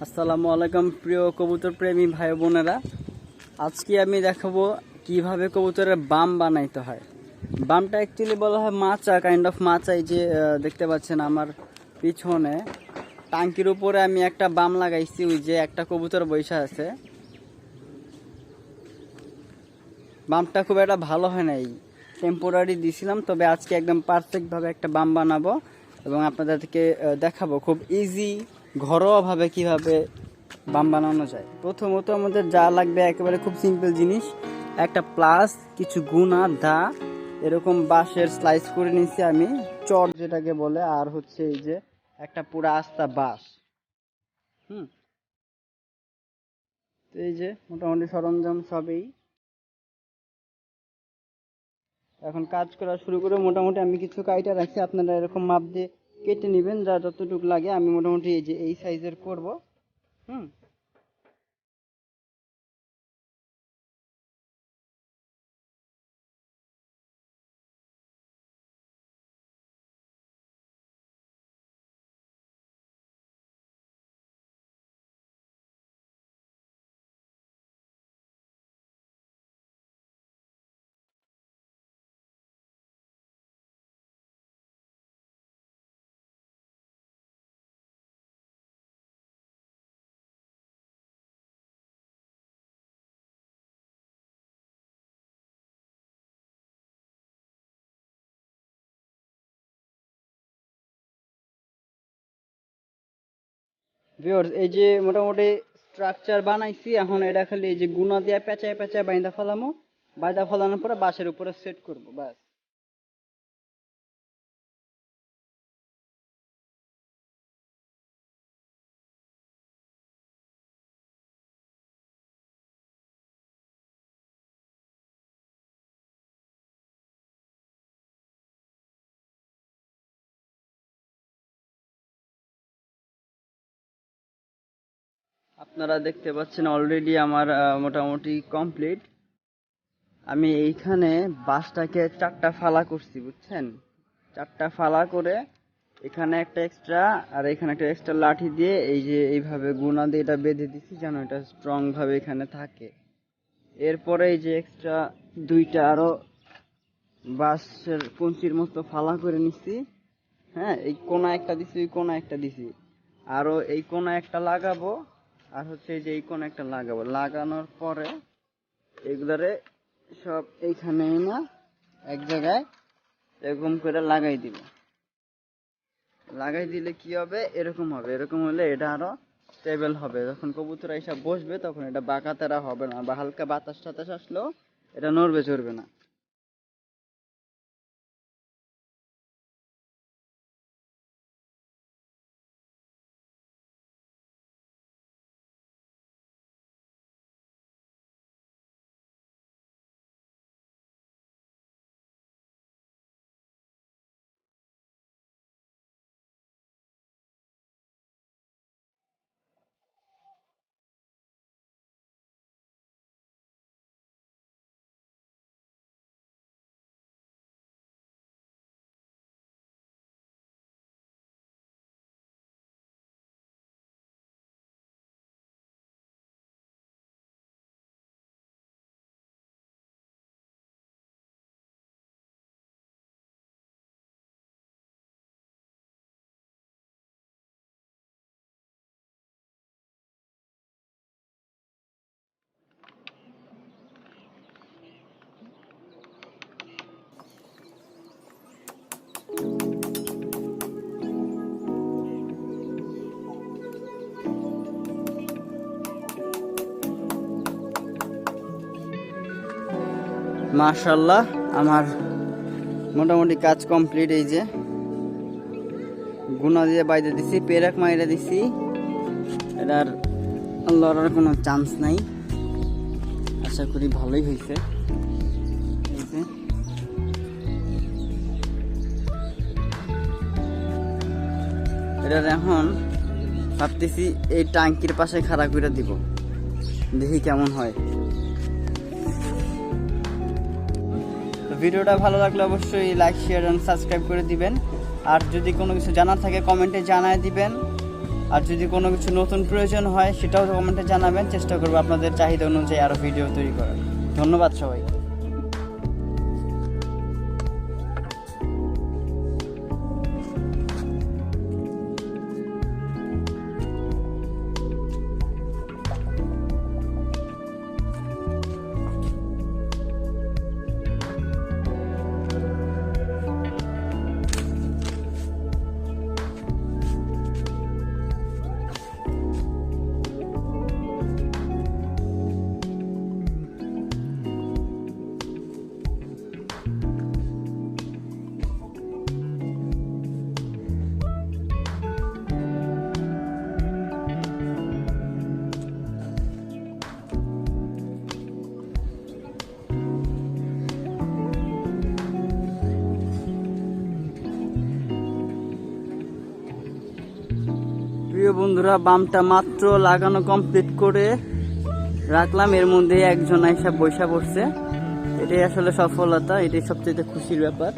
আসসালামু আলাইকুম প্রিয় কবুতর প্রেমী ভাই বোনেরা, আজকে আমি দেখাবো কিভাবে কবুতরের বাম বানাইতে হয়। বামটা অ্যাকচুয়ালি বলা হয় মাচা, কাইন্ড অফ মাচা। এই যে দেখতে পাচ্ছেন আমার পিছনে টাঙ্কির উপরে আমি একটা বাম লাগাইছি, ওই যে একটা কবুতর বৈশা আছে। বামটা খুব একটা ভালো হয় নাই, টেম্পোরারি দিছিলাম, তবে আজকে একদম পারফেক্টভাবে একটা বাম বানাবো এবং আপনাদেরকে দেখাবো খুব ইজি ঘরোয়াভাবে কিভাবে বাম বানানো যায়। প্রথমত আমাদের যা লাগবে একেবারে খুব সিম্পল জিনিস, একটা প্লাস, কিছু গুণা দা, এরকম বাঁশের স্লাইস করে নিচ্ছি আমি, চট যেটাকে বলে, আর হচ্ছে এই যে একটা পুরা আস্তা বাঁশ। তো এই যে মোটামুটি সরঞ্জাম সবই। এখন কাজ করা শুরু করে মোটামুটি আমি কিছু কাইটা রাখছি, আপনারা এরকম মাপ দিয়ে কেটে নেবেন যা যতটুকু লাগে। আমি মোটামুটি এই যে এই সাইজের করব। হুম ভিউয়ার্স, এই যে মোটামুটি স্ট্রাকচার বানাইছি। এখন এটা খালি এই যে গুণা দিয়ে পেঁচায় পেঁচায় বাইন্দা ফেলামো, বাইন্দা ফেলানোর পরে বাঁশের উপরে সেট করবো, ব্যাস। আপনারা দেখতে পাচ্ছেন অলরেডি আমার মোটামুটি কমপ্লিট। আমি এইখানে বাঁশটাকে চারটা ফালা করছি, বুঝছেন? চারটা ফালা করে এখানে একটা এক্সট্রা আর এখানে একটা এক্সট্রা লাঠি দিয়ে এই যে এইভাবে গুণা দিয়ে এটা বেঁধে দিছি যেন এটা স্ট্রং ভাবে এখানে থাকে। এরপরে এই যে এক্সট্রা দুইটা আরো বাঁশের কঞ্চির মতো ফালা করে নিচ্ছি। হ্যাঁ, এই কোনা একটা দিছি, ওই কোনা একটা দিছি, আরো এই কোনা একটা লাগাবো, আর হচ্ছে এই যে এই কোনা একটা লাগাবো। লাগানোর পরে এগুলারে সব এইখানে না এক জায়গায় এরকম করে লাগাই দিব। লাগাই দিলে কি হবে, এরকম হবে। এরকম হলে এটা আরো স্টেবল হবে। যখন কবুতর এসে বসবে তখন এটা বাঁকাতেরা হবে না, বা হালকা বাতাস টাতাস আসলেও এটা নড়বে চড়বে না। মাশাআল্লাহ, আমার মোটামুটি কাজ কমপ্লিট। এই যে গুনা দিয়ে বাইরে দিছি, পেরাক মাইরা দিছি, এটার লড়ার কোনো চান্স নাই। আশা করি ভালোই হয়েছে। এই যে এটার এখন ভাবতেছি এই টাঙ্কির পাশে খাড়া করে দিব, দেখি কেমন হয়। ভিডিওটা ভালো লাগলে অবশ্যই লাইক, শেয়ার এন্ড সাবস্ক্রাইব করে দিবেন। আর যদি কোনো কিছু জানার থাকে কমেন্টে জানায় দিবেন। আর যদি কোনো কিছু নতুন প্রয়োজন হয় সেটাও কমেন্টে জানাবেন, চেষ্টা করবো আপনাদের চাহিদা অনুযায়ী আরও ভিডিও তৈরি করার। ধন্যবাদ সবাই। প্রিয় বন্ধুরা, বামটা মাত্র লাগানো কমপ্লিট করে রাখলাম, এর মধ্যে একজন আইসা বৈশা পড়ছে। এটাই আসলে সফলতা, এটাই সবচেয়ে খুশির ব্যাপার।